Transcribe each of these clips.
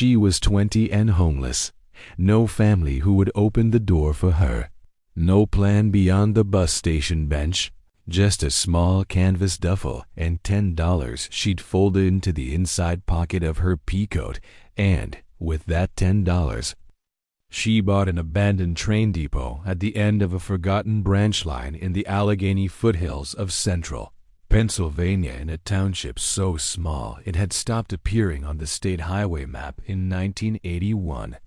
She was 20 and homeless. No family who would open the door for her. No plan beyond the bus station bench. Just a small canvas duffel and $10 she'd folded into the inside pocket of her peacoat, and with that $10, she bought an abandoned train depot at the end of a forgotten branch line in the Allegheny foothills of central Pennsylvania, in a township so small it had stopped appearing on the state highway map in 1981.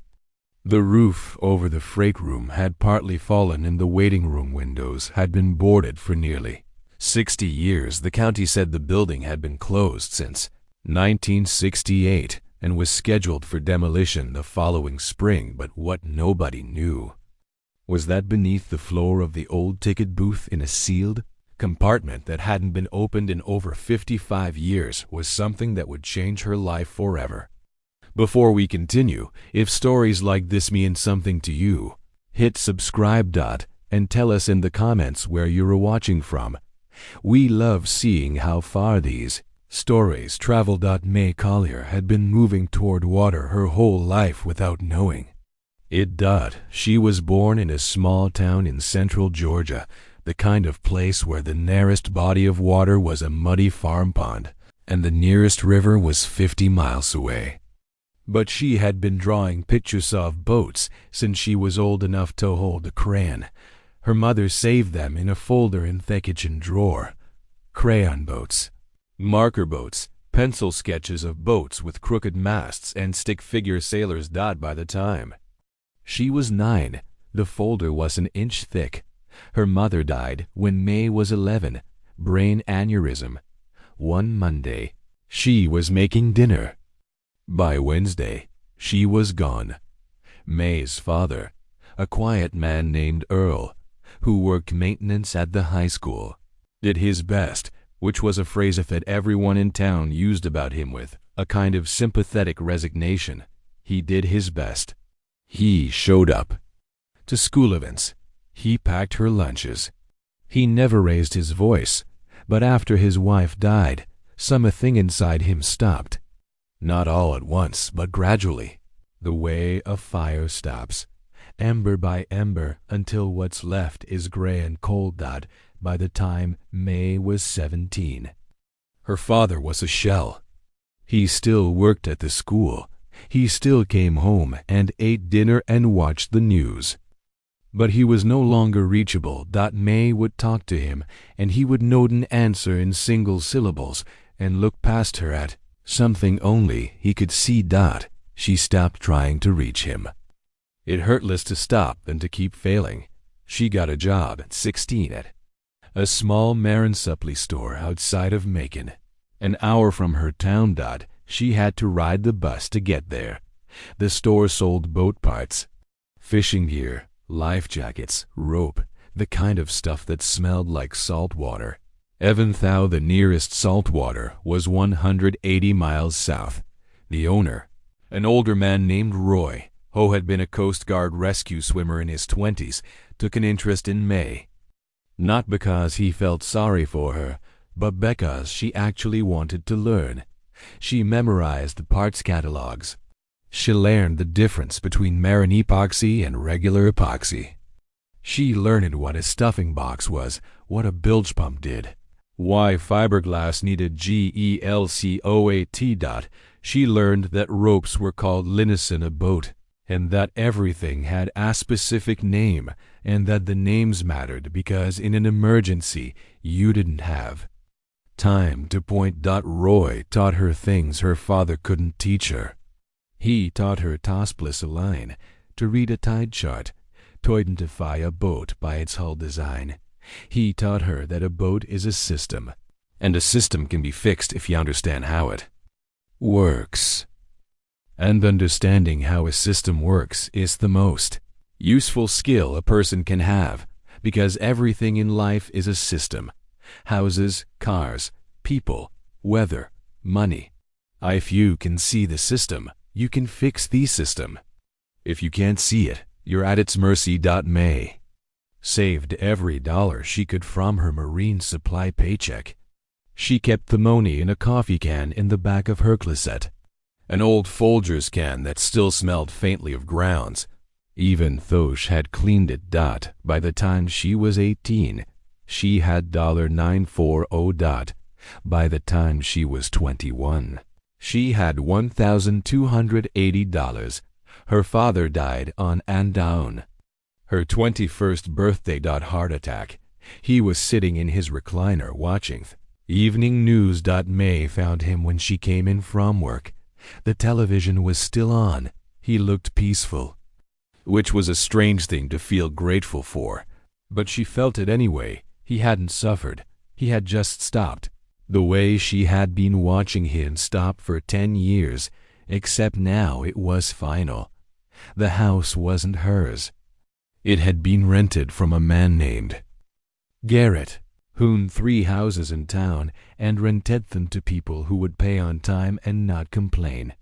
The roof over the freight room had partly fallen and the waiting room windows had been boarded for nearly 60 years. The county said the building had been closed since 1968 and was scheduled for demolition the following spring, but what nobody knew was that beneath the floor of the old ticket booth in a sealed compartment that hadn't been opened in over 55 years was something that would change her life forever. Before we continue, if stories like this mean something to you, hit subscribe and tell us in the comments where you're watching from. We love seeing how far these stories travel. May Collier had been moving toward water her whole life without knowing it. She was born in a small town in central Georgia, the kind of place where the nearest body of water was a muddy farm pond, and the nearest river was 50 miles away. But she had been drawing pictures of boats since she was old enough to hold a crayon. Her mother saved them in a folder in the kitchen drawer. Crayon boats, marker boats, pencil sketches of boats with crooked masts and stick-figure sailors. By the time she was 9, the folder was an inch thick. Her mother died when May was 11, brain aneurysm. One Monday, she was making dinner. By Wednesday, she was gone. May's father, a quiet man named Earl, who worked maintenance at the high school, did his best, which was a phrase that everyone in town used about him with a kind of sympathetic resignation. He did his best. He showed up to school events. He packed her lunches. He never raised his voice, but after his wife died, something inside him stopped. Not all at once, but gradually, the way a fire stops, ember by ember, until what's left is gray and cold. By the time May was 17, her father was a shell. He still worked at the school. He still came home and ate dinner and watched the news. But he was no longer reachable. May would talk to him, and he would note an answer in single syllables and look past her at something only he could see. She stopped trying to reach him. It hurt less to stop than to keep failing. She got a job at 16 at a small Marin supply store outside of Macon. An hour from her town. She had to ride the bus to get there. The store sold boat parts, fishing gear, life jackets, rope, the kind of stuff that smelled like salt water. Even though the nearest saltwater was 180 miles south. The owner, an older man named Roy, who had been a Coast Guard rescue swimmer in his 20s, took an interest in May. Not because he felt sorry for her, but because she actually wanted to learn. She memorized the parts catalogs. She learned the difference between Marin epoxy and regular epoxy. She learned what a stuffing box was, what a bilge pump did, why fiberglass needed GELCOAT. She learned that ropes were called linus in a boat, and that everything had a specific name, and that the names mattered because in an emergency you didn't have time to point. Roy taught her things her father couldn't teach her. He taught her to splice a line, to read a tide chart, to identify a boat by its hull design. He taught her that a boat is a system, and a system can be fixed if you understand how it works. And understanding how a system works is the most useful skill a person can have, because everything in life is a system. Houses, cars, people, weather, money. If you can see the system, you can fix the system. If you can't see it, you're at its mercy. May saved every dollar she could from her marine supply paycheck. She kept the money in a coffee can in the back of her closet. an old Folgers can that still smelled faintly of grounds. Even though she had cleaned it. By the time she was 18, she had $940. By the time she was 21, she had $1,280. Her father died on Andown. Her 21st birthday. Heart attack. He was sitting in his recliner watching evening news. May found him when she came in from work. The television was still on. He looked peaceful, which was a strange thing to feel grateful for. But she felt it anyway. He hadn't suffered. He had just stopped. The way she had been watching him stop for 10 years, except now it was final. The house wasn't hers. It had been rented from a man named Garrett, who owned 3 houses in town and rented them to people who would pay on time and not complain.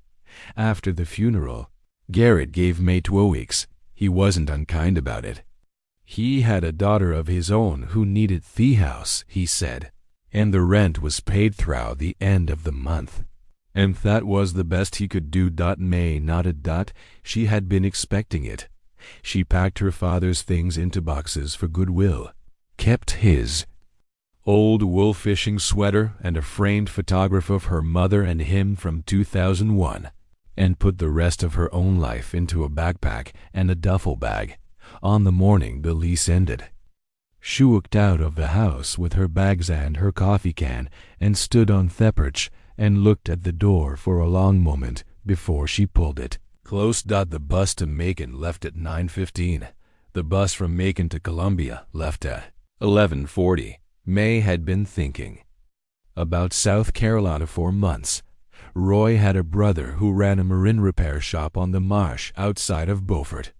After the funeral, Garrett gave May 2 weeks. He wasn't unkind about it. He had a daughter of his own who needed the house, he said, and the rent was paid through the end of the month. And that was the best he could do. May nodded. She had been expecting it. She packed her father's things into boxes for goodwill, kept his old wool fishing sweater and a framed photograph of her mother and him from 2001, and put the rest of her own life into a backpack and a duffel bag. On the morning the lease ended, she walked out of the house with her bags and her coffee can and stood on the porch and looked at the door for a long moment before she pulled it closed. The bus to Macon left at 9:15. The bus from Macon to Columbia left at 11:40. May had been thinking about South Carolina for months. Roy had a brother who ran a marine repair shop on the marsh outside of Beaufort.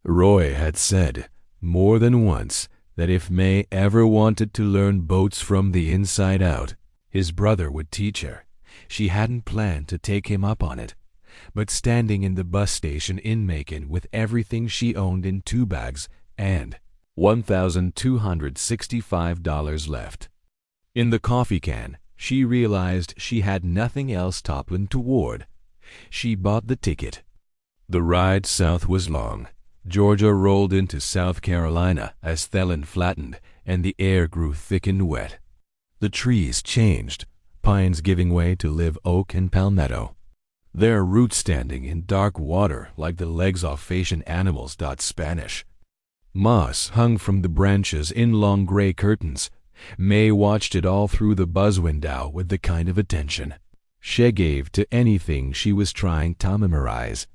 Roy had said more than once that if May ever wanted to learn boats from the inside out, his brother would teach her. She hadn't planned to take him up on it, but standing in the bus station in Macon with everything she owned in 2 bags and $1,265 left in the coffee can, she realized she had nothing else toppling toward. She bought the ticket. The ride south was long. Georgia rolled into South Carolina as Thelen flattened and the air grew thick and wet. The trees changed, pines giving way to live oak and palmetto, their roots standing in dark water like the legs of Asian animals. Spanish moss hung from the branches in long gray curtains. May watched it all through the buzz window with the kind of attention she gave to anything she was trying to memorize.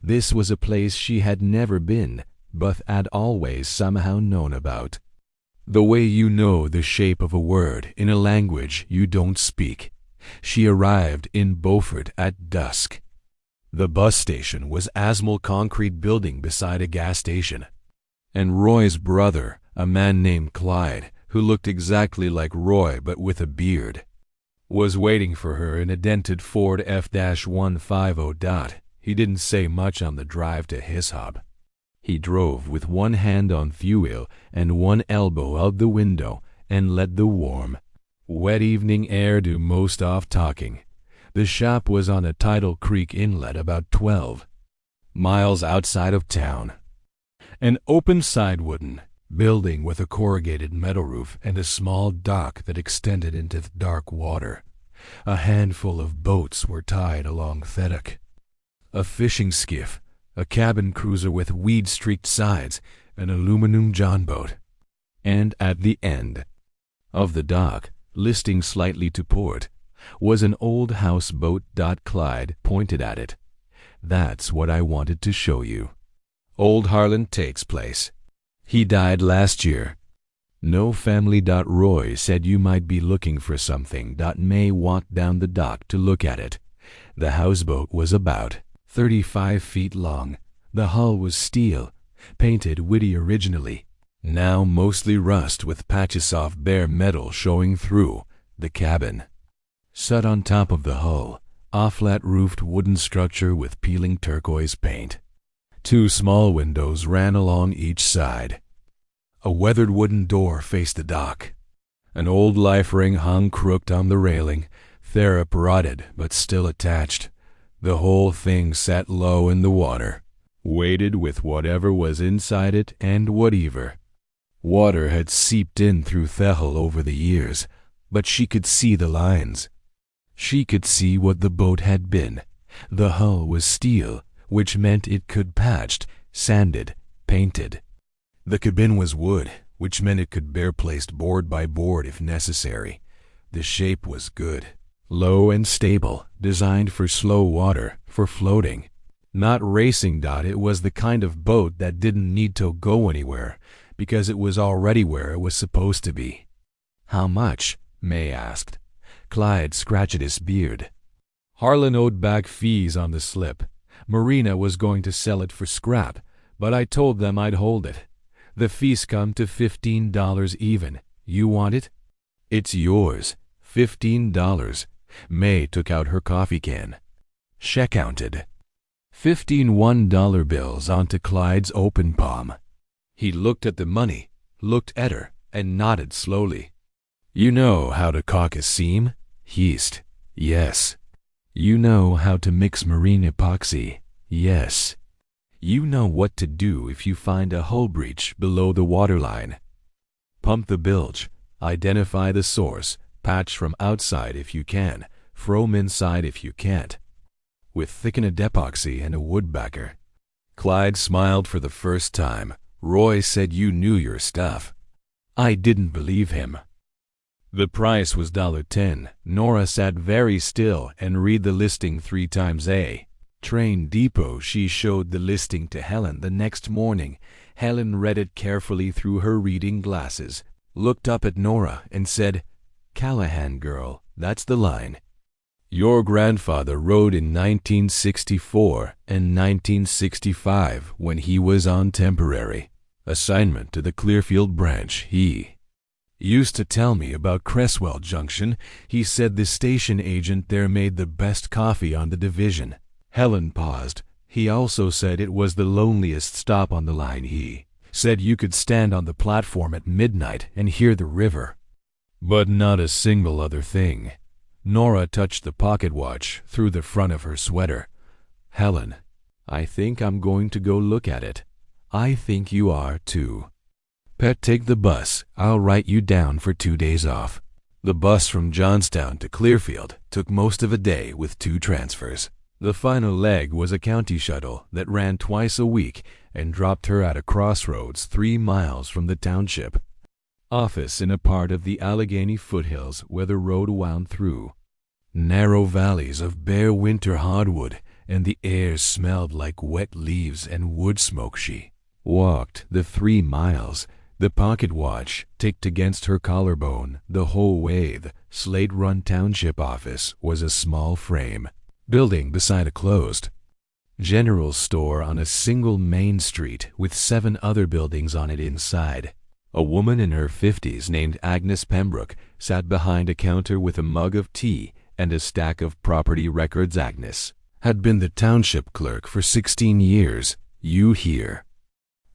This was a place she had never been, but had always somehow known about. The way you know the shape of a word in a language you don't speak. She arrived in Beaufort at dusk. The bus station was a small concrete building beside a gas station, and Roy's brother, a man named Clyde, who looked exactly like Roy but with a beard, was waiting for her in a dented Ford F-150. He didn't say much on the drive to his hub. He drove with one hand on fuel and one elbow out the window and let the warm, wet evening air do most of talking. The shop was on a tidal creek inlet about 12 miles outside of town. An open side wooden building with a corrugated metal roof and a small dock that extended into the dark water. A handful of boats were tied along the dock. A fishing skiff, a cabin cruiser with weed-streaked sides, an aluminum john boat. And at the end of the dock, listing slightly to port, was an old houseboat. Clyde pointed at it. That's what I wanted to show you. Old Harlan Tate's place. He died last year. No family. Roy said you might be looking for something. May walked down the dock to look at it. The houseboat was about 35 feet long. The hull was steel, painted witty originally, now mostly rust with patches of bare metal showing through. The cabin sat on top of the hull, a flat-roofed wooden structure with peeling turquoise paint. 2 small windows ran along each side. A weathered wooden door faced the dock. An old life ring hung crooked on the railing, therap rotted but still attached. The whole thing sat low in the water, weighted with whatever was inside it and whatever. Water had seeped in through Thechel over the years, but she could see the lines. She could see what the boat had been. The hull was steel, which meant it could patched, sanded, painted. The cabin was wood, which meant it could bear placed board by board if necessary. The shape was good, low and stable, designed for slow water, for floating. Not racing. It was the kind of boat that didn't need to go anywhere, because it was already where it was supposed to be. How much? May asked. Clyde scratched at his beard. Harlan owed back fees on the slip. Marina was going to sell it for scrap, but I told them I'd hold it. The fees come to $15 even. You want it? It's yours. $15. May took out her coffee can. She counted 15 $1 bills onto Clyde's open palm. He looked at the money, looked at her, and nodded slowly. You know how to caulk a seam? Yeast. Yes. You know how to mix marine epoxy? Yes. You know what to do if you find a hull breach below the waterline. Pump the bilge, identify the source, patch from outside if you can, from inside if you can't. With thickened epoxy and a woodbacker. Clyde smiled for the first time. Roy said you knew your stuff. I didn't believe him. The price was $10. Nora sat very still and read the listing 3 times a. Train depot. She showed the listing to Helen the next morning. Helen read it carefully through her reading glasses, looked up at Nora and said, Callahan girl, that's the line. Your grandfather rode in 1964 and 1965 when he was on temporary assignment to the Clearfield branch. He used to tell me about Cresswell Junction. He said the station agent there made the best coffee on the division. Helen paused. He also said it was the loneliest stop on the line. He said you could stand on the platform at midnight and hear the river. But not a single other thing. Nora touched the pocket watch through the front of her sweater. Helen, I think I'm going to go look at it. I think you are, too. Pet, take the bus. I'll write you down for 2 days off. The bus from Johnstown to Clearfield took most of a day with 2 transfers. The final leg was a county shuttle that ran twice a week and dropped her at a crossroads 3 miles from the township. Office in a part of the Allegheny foothills where the road wound through. Narrow valleys of bare winter hardwood, and the air smelled like wet leaves and wood smoke. She walked the 3 miles, the pocket watch ticked against her collarbone the whole way. The slate-run township office was a small frame building beside a closed general store on a single main street with 7 other buildings on it inside. A woman in her 50s named Agnes Pembroke sat behind a counter with a mug of tea and a stack of property records. Agnes had been the township clerk for 16 years. You hear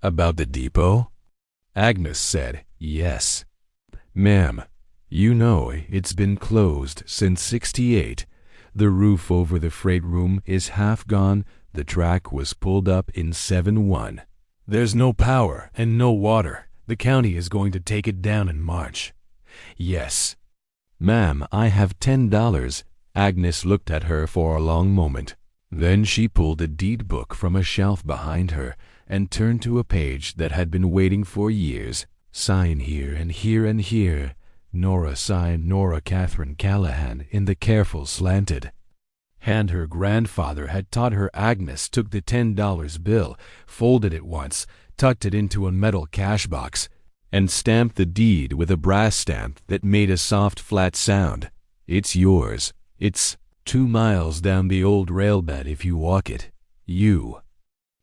about the depot? Agnes said, yes. Ma'am, you know it's been closed since '68. The roof over the freight room is half gone. The track was pulled up in '71. There's no power and no water. The county is going to take it down in March. Yes. Ma'am, I have $10. Agnes looked at her for a long moment. Then she pulled a deed book from a shelf behind her and turned to a page that had been waiting for years. Sign here and here and here. Nora signed Nora Catherine Callahan in the careful slanted hand her grandfather had taught her. Agnes took the $10 bill, folded it once, tucked it into a metal cash box, and stamped the deed with a brass stamp that made a soft flat sound. It's yours. It's 2 miles down the old railbed if you walk it. You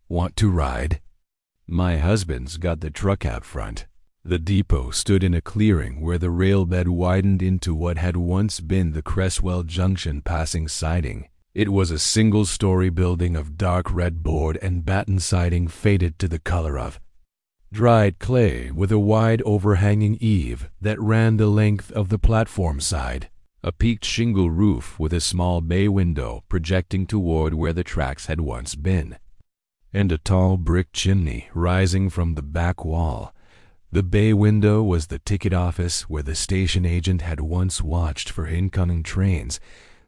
want to ride? My husband's got the truck out front. The depot stood in a clearing where the railbed widened into what had once been the Cresswell Junction passing siding. It was a single-story building of dark red board and batten siding faded to the color of dried clay, with a wide overhanging eave that ran the length of the platform side. A peaked shingle roof with a small bay window projecting toward where the tracks had once been, and a tall brick chimney rising from the back wall. The bay window was the ticket office where the station agent had once watched for incoming trains.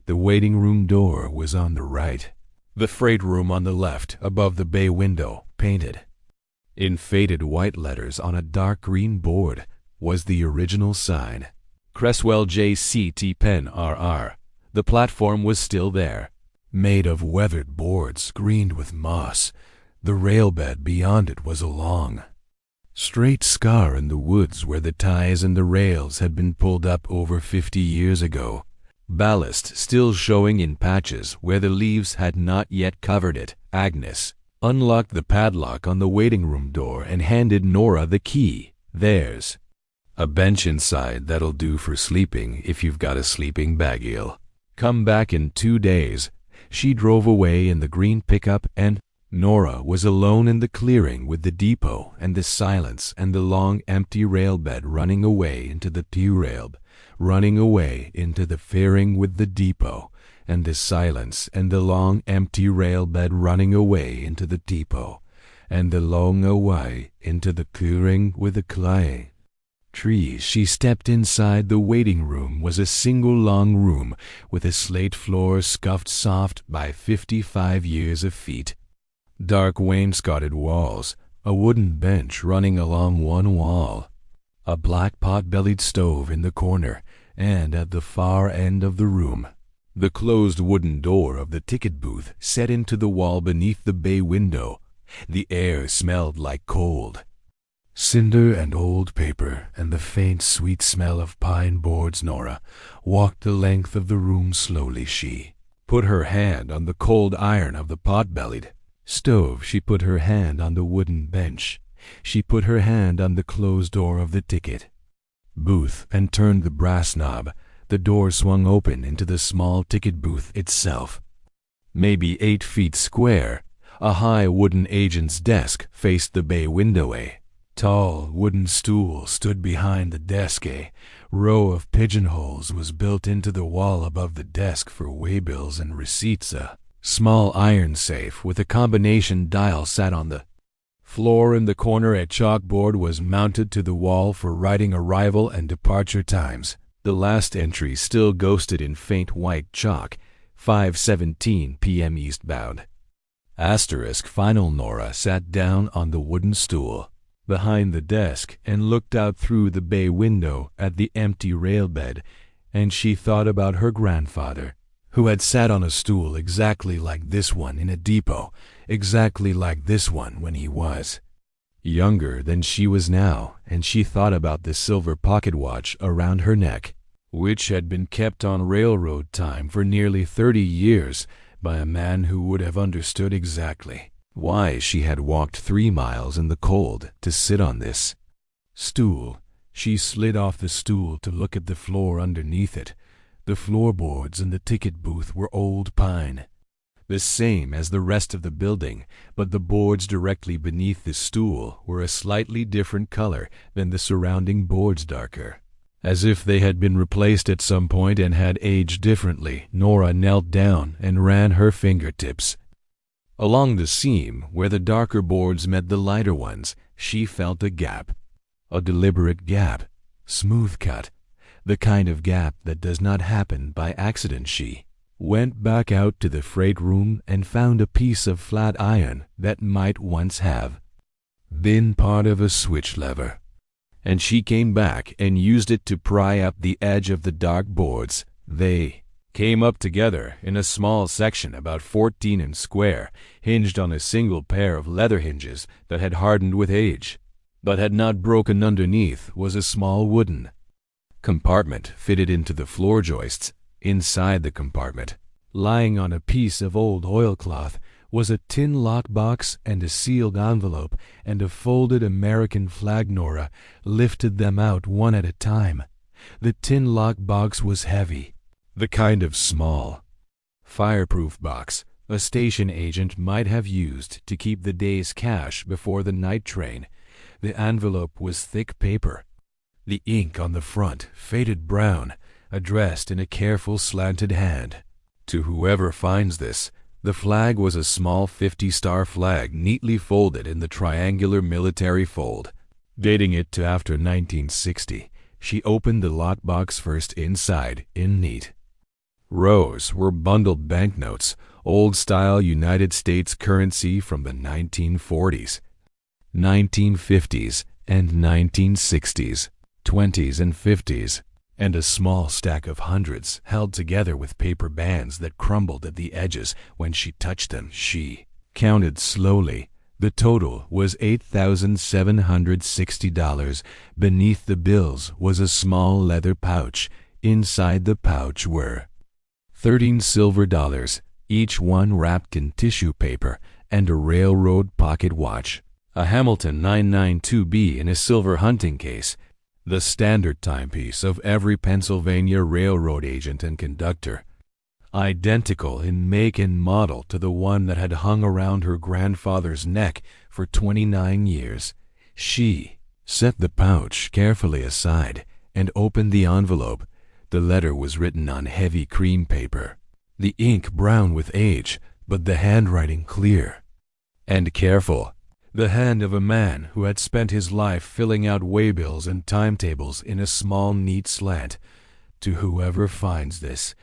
The waiting room door was on the right. The freight room on the left, above the bay window, painted. In faded white letters on a dark green board was the original sign. Cresswell J.C.T. Penn R.R. The platform was still there, made of weathered boards greened with moss. The railbed beyond it was a long, straight scar in the woods where the ties and the rails had been pulled up over 50 years ago. Ballast still showing in patches where the leaves had not yet covered it. Agnes unlocked the padlock on the waiting room door and handed Nora the key. There's a bench inside that'll do for sleeping if you've got a sleeping bag. You'll come back in 2 days. She drove away in the green pickup, and Nora was alone in the clearing with the depot and the silence and the long empty railbed running away into the T-rail, running away into the fairing with the depot and the silence and the long empty railbed running away into the depot and the long away into the clearing with the clay trees. She stepped inside. The waiting room was a single long room with a slate floor scuffed soft by 55 years of feet. Dark wainscoted walls, a wooden bench running along one wall, a black pot-bellied stove in the corner, and at the far end of the room, the closed wooden door of the ticket booth set into the wall beneath the bay window. The air smelled like cold cinder and old paper and the faint sweet smell of pine boards. Nora walked the length of the room slowly. She put her hand on the cold iron of the pot-bellied stove. She put her hand on the wooden bench. She put her hand on the closed door of the ticket booth and turned the brass knob. The door swung open into the small ticket booth itself. Maybe 8 feet square, a high wooden agent's desk faced the bay window. A tall wooden stool stood behind the desk. A row of pigeonholes was built into the wall above the desk for waybills and receipts. A small iron safe with a combination dial sat on the floor in the corner. A chalkboard was mounted to the wall for writing arrival and departure times. The last entry still ghosted in faint white chalk: 5:17 p.m. eastbound. Asterisk final. Nora sat down on the wooden stool behind the desk and looked out through the bay window at the empty railbed, and she thought about her grandfather, who had sat on a stool exactly like this one in a depot, exactly like this one when he was younger than she was now, and she thought about the silver pocket watch around her neck, which had been kept on railroad time for nearly 30 years by a man who would have understood exactly why she had walked 3 miles in the cold to sit on this stool. She slid off the stool to look at the floor underneath it. The floorboards in the ticket booth were old pine, the same as the rest of the building, but the boards directly beneath the stool were a slightly different color than the surrounding boards, darker, as if they had been replaced at some point and had aged differently. Nora knelt down and ran her fingertips along the seam where the darker boards met the lighter ones. She felt a gap, a deliberate gap, smooth cut, the kind of gap that does not happen by accident. She went back out to the freight room and found a piece of flat iron that might once have been part of a switch lever, and she came back and used it to pry up the edge of the dark boards. They came up together in a small section about 14 inches square, hinged on a single pair of leather hinges that had hardened with age, but had not broken. Underneath was a small wooden compartment fitted into the floor joists. Inside the compartment, lying on a piece of old oilcloth, was a tin lockbox and a sealed envelope and a folded American flag. Nora lifted them out one at a time. The tin lockbox was heavy, the kind of small, fireproof box a station agent might have used to keep the day's cash before the night train. The envelope was thick paper, the ink on the front faded brown, addressed in a careful slanted hand. To whoever finds this, the flag was a small 50-star flag neatly folded in the triangular military fold. Dating it to after 1960, she opened the lockbox first inside in neat rows were bundled banknotes, old-style United States currency from the 1940s, 1950s, and 1960s, 20s and 50s, and a small stack of hundreds held together with paper bands that crumbled at the edges when she touched them. She counted slowly. The total was $8,760. Beneath the bills was a small leather pouch. Inside the pouch were 13 silver dollars, each one wrapped in tissue paper, and a railroad pocket watch, a Hamilton 992B in a silver hunting case, the standard timepiece of every Pennsylvania railroad agent and conductor, identical in make and model to the one that had hung around her grandfather's neck for 29 years. She set the pouch carefully aside and opened the envelope. The letter was written on heavy cream paper, the ink brown with age, but the handwriting clear and careful. The hand of a man who had spent his life filling out waybills and timetables in a small, neat slant. To whoever finds this,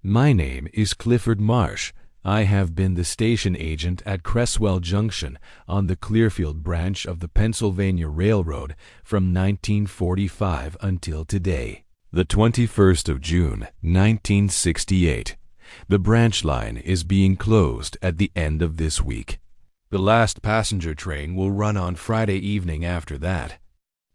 my name is Clifford Marsh. I have been the station agent at Cresswell Junction on the Clearfield branch of the Pennsylvania Railroad from 1945 until today, the 21st of June, 1968. The branch line is being closed at the end of this week. The last passenger train will run on Friday evening after that.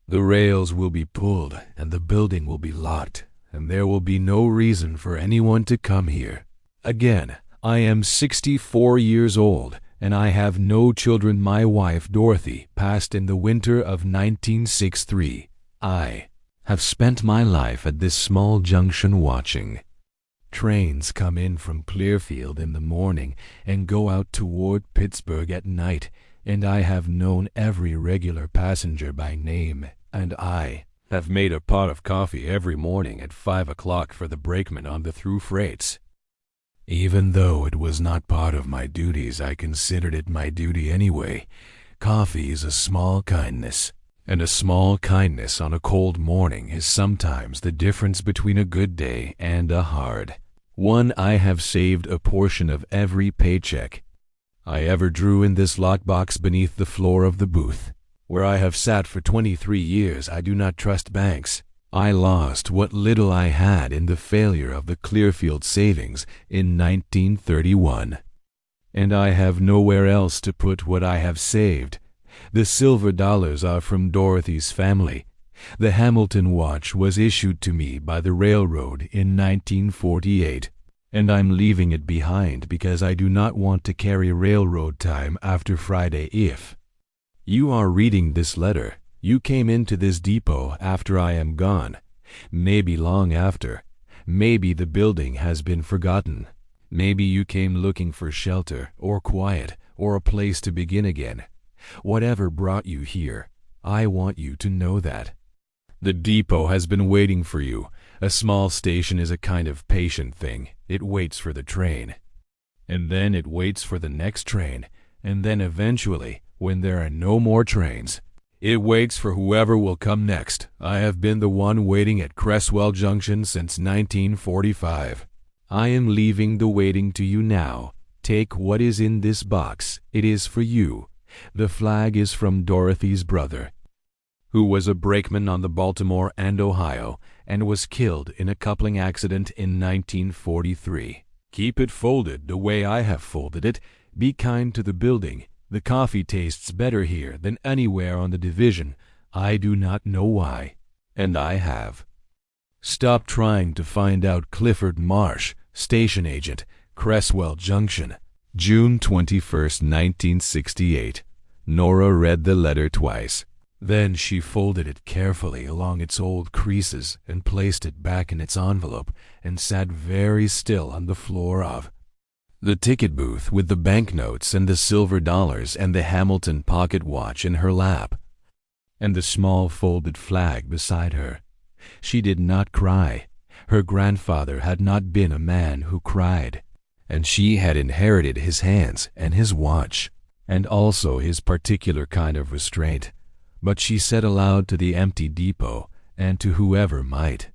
The rails will be pulled and the building will be locked, and there will be no reason for anyone to come here. Again, I am 64 years old, and I have no children. My wife, Dorothy, passed in the winter of 1963. I have spent my life at this small junction watching trains come in from Clearfield in the morning and go out toward Pittsburgh at night, and I have known every regular passenger by name, and I have made a pot of coffee every morning at 5 o'clock for the brakeman on the through freights. Even though it was not part of my duties, I considered it my duty anyway. Coffee is a small kindness, and a small kindness on a cold morning is sometimes the difference between a good day and a hard one. I have saved a portion of every paycheck I ever drew in this lockbox beneath the floor of the booth, where I have sat for 23 years. I do not trust banks. I lost what little I had in the failure of the Clearfield savings in 1931, and I have nowhere else to put what I have saved. The silver dollars are from Dorothy's family. The Hamilton watch was issued to me by the railroad in 1948, and I'm leaving it behind because I do not want to carry railroad time after Friday. If you are reading this letter, you came into this depot after I am gone, maybe long after. Maybe the building has been forgotten. Maybe you came looking for shelter or quiet or a place to begin again. Whatever brought you here, I want you to know that the depot has been waiting for you. A small station is a kind of patient thing. It waits for the train, and then it waits for the next train, and then eventually, when there are no more trains, it waits for whoever will come next. I have been the one waiting at Cresswell Junction since 1945. I am leaving the waiting to you now. Take what is in this box. It is for you. The flag is from Dorothy's brother, who was a brakeman on the Baltimore and Ohio and was killed in a coupling accident in 1943. Keep it folded the way I have folded it. Be kind to the building. The coffee tastes better here than anywhere on the division. I do not know why, and I have. Stop trying to find out. Clifford Marsh, station agent, Cresswell Junction, June 21st, 1968. Nora read the letter twice. Then she folded it carefully along its old creases and placed it back in its envelope and sat very still on the floor of the ticket booth with the banknotes and the silver dollars and the Hamilton pocket watch in her lap, and the small folded flag beside her. She did not cry. Her grandfather had not been a man who cried, and she had inherited his hands and his watch, and also his particular kind of restraint. But she said aloud to the empty depot, and to whoever might,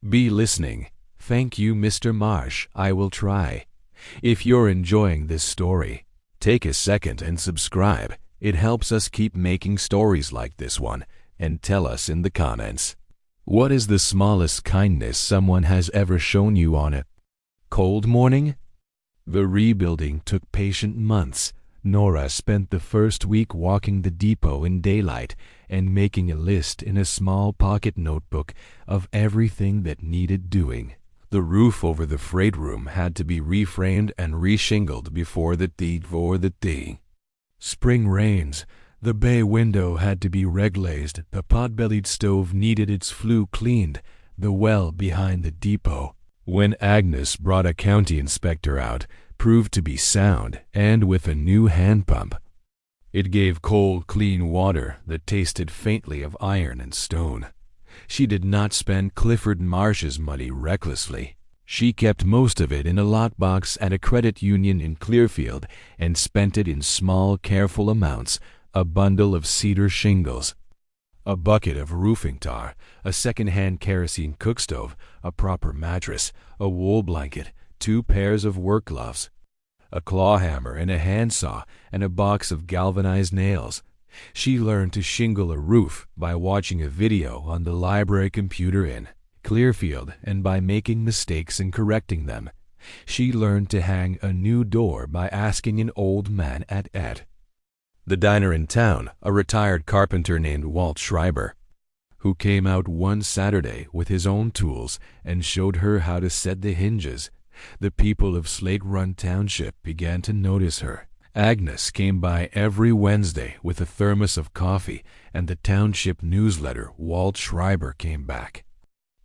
"Be listening. Thank you, Mr. Marsh. I will try. If you're enjoying this story, take a second and subscribe. It helps us keep making stories like this one, and tell us in the comments. What is the smallest kindness someone has ever shown you on a cold morning?" The rebuilding took patient months. Nora spent the first week walking the depot in daylight and making a list in a small pocket notebook of everything that needed doing. The roof over the freight room had to be reframed and reshingled before the thing. Spring rains. The bay window had to be reglazed. The pot-bellied stove needed its flue cleaned. The well behind the depot, when Agnes brought a county inspector out, proved to be sound and with a new hand pump. It gave cold, clean water that tasted faintly of iron and stone. She did not spend Clifford Marsh's money recklessly. She kept most of it in a lockbox at a credit union in Clearfield and spent it in small, careful amounts: a bundle of cedar shingles, a bucket of roofing tar, a second-hand kerosene cookstove, a proper mattress, a wool blanket, 2 pairs of work gloves, a claw hammer and a handsaw, and a box of galvanized nails. She learned to shingle a roof by watching a video on the library computer in Clearfield and by making mistakes and correcting them. She learned to hang a new door by asking an old man at the diner in town, a retired carpenter named Walt Schreiber, who came out one Saturday with his own tools and showed her how to set the hinges. The people of Slate Run Township began to notice her. Agnes came by every Wednesday with a thermos of coffee, and the township newsletter. Walt Schreiber came back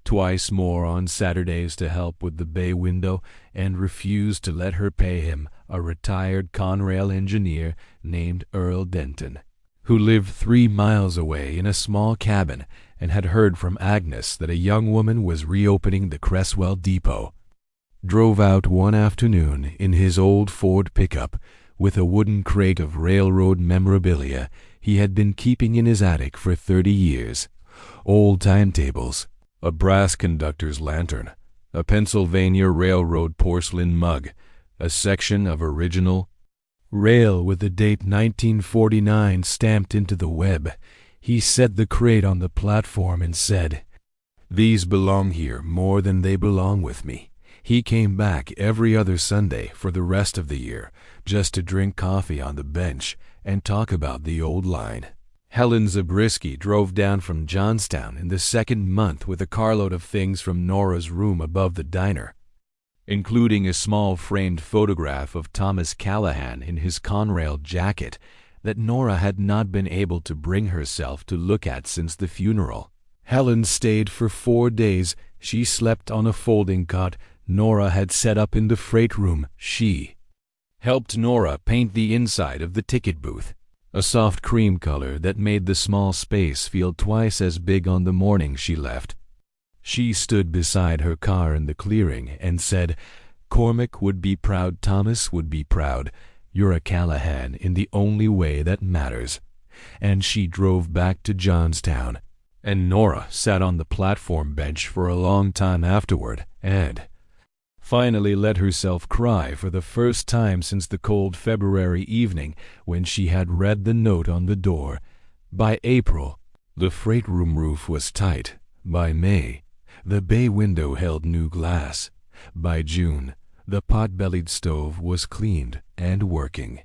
twice more on Saturdays to help with the bay window, and refused to let her pay him, a retired Conrail engineer named Earl Denton, who lived 3 miles away in a small cabin and had heard from Agnes that a young woman was reopening the Cresswell depot. Drove out one afternoon in his old Ford pickup with a wooden crate of railroad memorabilia he had been keeping in his attic for 30 years. Old timetables, a brass conductor's lantern, a Pennsylvania Railroad porcelain mug, a section of original rail with the date 1949 stamped into the web. He set the crate on the platform and said, "These belong here more than they belong with me." He came back every other Sunday for the rest of the year, just to drink coffee on the bench and talk about the old line. Helen Zabriskie drove down from Johnstown in the second month with a carload of things from Nora's room above the diner, including a small framed photograph of Thomas Callahan in his Conrail jacket that Nora had not been able to bring herself to look at since the funeral. Helen stayed for 4 days. She slept on a folding cot Nora had set up in the freight room. She helped Nora paint the inside of the ticket booth, a soft cream color that made the small space feel twice as big on the morning she left. She stood beside her car in the clearing and said, "Cormac would be proud, Thomas would be proud. You're a Callahan in the only way that matters." And she drove back to Johnstown, and Nora sat on the platform bench for a long time afterward and finally let herself cry for the first time since the cold February evening when she had read the note on the door. By April, the freight room roof was tight. By May, the bay window held new glass. By June, the pot-bellied stove was cleaned and working,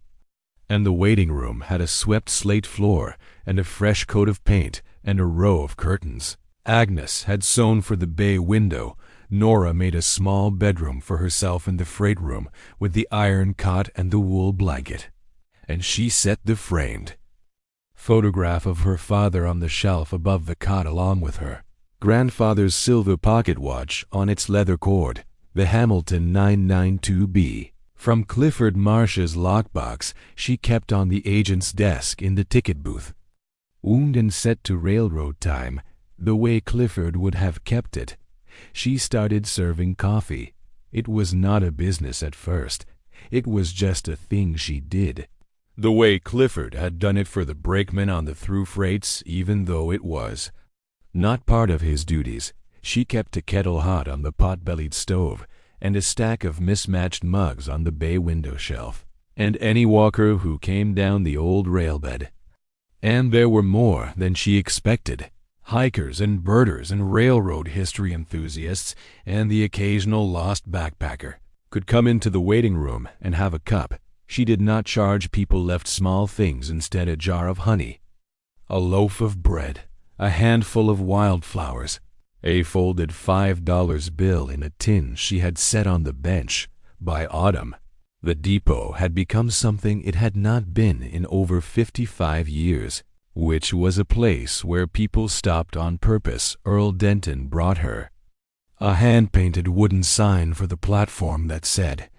and the waiting room had a swept slate floor and a fresh coat of paint and a row of curtains. Agnes had sewn for the bay window. Nora made a small bedroom for herself in the freight room with the iron cot and the wool blanket, and she set the framed photograph of her father on the shelf above the cot along with her grandfather's silver pocket watch on its leather cord, the Hamilton 992B. From Clifford Marsh's lockbox she kept on the agent's desk in the ticket booth, wound and set to railroad time, the way Clifford would have kept it. She started serving coffee. It was not a business at first. It was just a thing she did. The way Clifford had done it for the brakeman on the through freights, even though it was not part of his duties. She kept a kettle hot on the pot-bellied stove and a stack of mismatched mugs on the bay window shelf, and any walker who came down the old railbed. And there were more than she expected. Hikers and birders and railroad history enthusiasts and the occasional lost backpacker could come into the waiting room and have a cup. She did not charge. People left small things instead: a jar of honey, a loaf of bread, a handful of wildflowers, a folded $5 bill in a tin she had set on the bench. By autumn, the depot had become something it had not been in over 55 years, which was a place where people stopped on purpose. Earl Denton brought her a hand-painted wooden sign for the platform that said,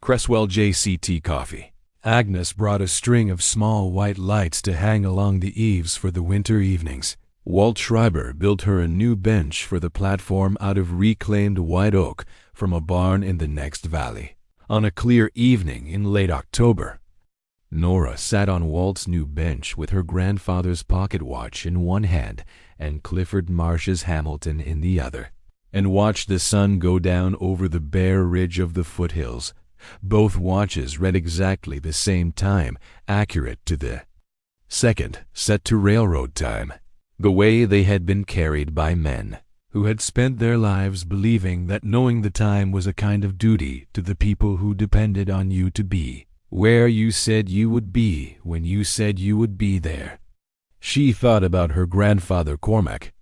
"Cresswell JCT Coffee." Agnes brought a string of small white lights to hang along the eaves for the winter evenings. Walt Schreiber built her a new bench for the platform out of reclaimed white oak from a barn in the next valley. On a clear evening in late October, Nora sat on Walt's new bench with her grandfather's pocket watch in one hand and Clifford Marsh's Hamilton in the other, and watched the sun go down over the bare ridge of the foothills. Both watches read exactly the same time, accurate to the second, set to railroad time, the way they had been carried by men who had spent their lives believing that knowing the time was a kind of duty to the people who depended on you to be where you said you would be when you said you would be there. She thought about her grandfather Cormac,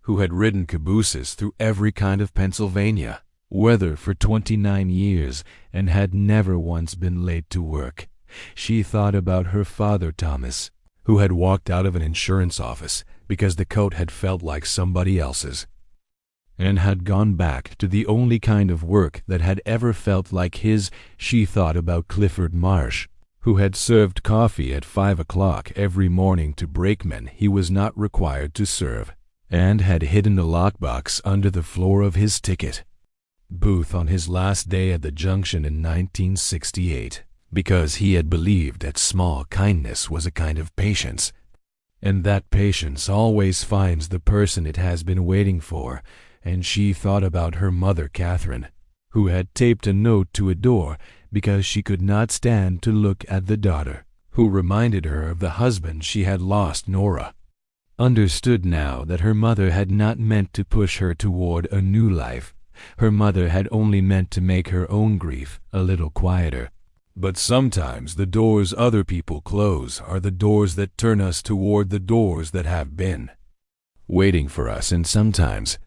who had ridden cabooses through every kind of Pennsylvania weather for 29 years and had never once been late to work. She thought about her father Thomas, who had walked out of an insurance office because the coat had felt like somebody else's, and had gone back to the only kind of work that had ever felt like his. She thought about Clifford Marsh, who had served coffee at 5 o'clock every morning to brakemen he was not required to serve, and had hidden a lockbox under the floor of his ticket booth on his last day at the junction in 1968, because he had believed that small kindness was a kind of patience, and that patience always finds the person it has been waiting for. And she thought about her mother Catherine, who had taped a note to a door because she could not stand to look at the daughter, who reminded her of the husband she had lost. Nora understood now that her mother had not meant to push her toward a new life. Her mother had only meant to make her own grief a little quieter. But sometimes the doors other people close are the doors that turn us toward the doors that have been waiting for us. And sometimes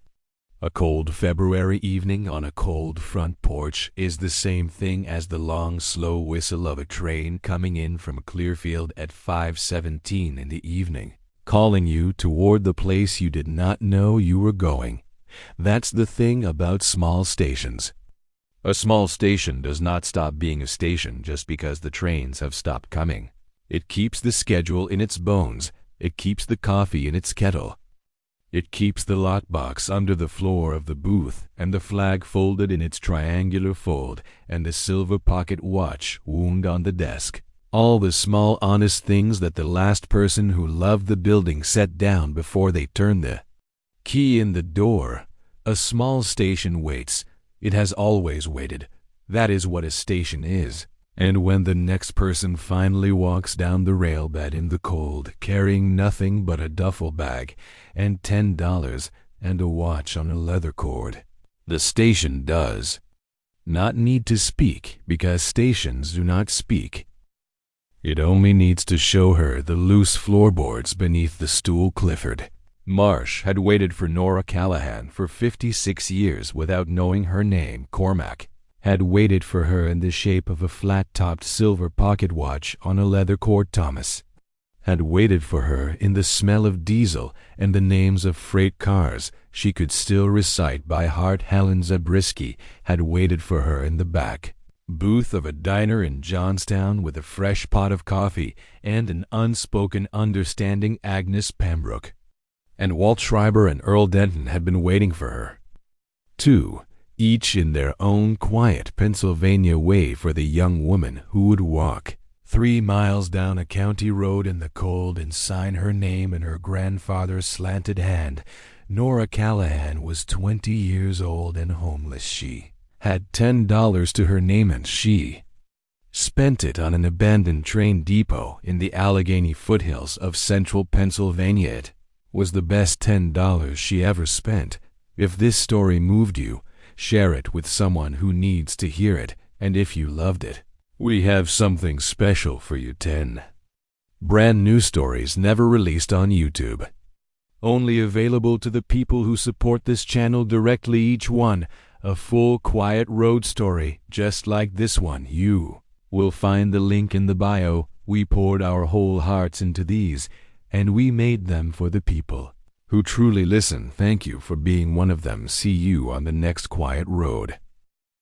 a cold February evening on a cold front porch is the same thing as the long, slow whistle of a train coming in from Clearfield at 5:17 in the evening, calling you toward the place you did not know you were going. That's the thing about small stations. A small station does not stop being a station just because the trains have stopped coming. It keeps the schedule in its bones. It keeps the coffee in its kettle. It keeps the lockbox under the floor of the booth and the flag folded in its triangular fold and the silver pocket watch wound on the desk. All the small honest things that the last person who loved the building set down before they turned the key in the door. A small station waits. It has always waited. That is what a station is. And when the next person finally walks down the railbed in the cold, carrying nothing but a duffel bag and $10 and a watch on a leather cord, the station does not need to speak, because stations do not speak. It only needs to show her the loose floorboards beneath the stool. Clifford Marsh had waited for Nora Callahan for 56 years without knowing her name. Cormac had waited for her in the shape of a flat-topped silver pocket watch on a leather cord. Thomas had waited for her in the smell of diesel and the names of freight cars she could still recite by heart. Helen Zabriskie had waited for her in the back booth of a diner in Johnstown with a fresh pot of coffee and an unspoken understanding. Agnes Pembroke and Walt Schreiber and Earl Denton had been waiting for her 2. Each in their own quiet Pennsylvania way for the young woman who would walk 3 miles down a county road in the cold and sign her name in her grandfather's slanted hand. Nora Callahan was 20 years old and homeless. She had $10 to her name and she spent it on an abandoned train depot in the Allegheny foothills of central Pennsylvania. It was the best $10 she ever spent. If this story moved you, share it with someone who needs to hear it, and if you loved it, we have something special for you. 10 brand new stories never released on YouTube. Only available to the people who support this channel directly, each one a full quiet road story just like this one. You will find the link in the bio. We poured our whole hearts into these, and we made them for the people who truly listen. Thank you for being one of them. See you on the next quiet road.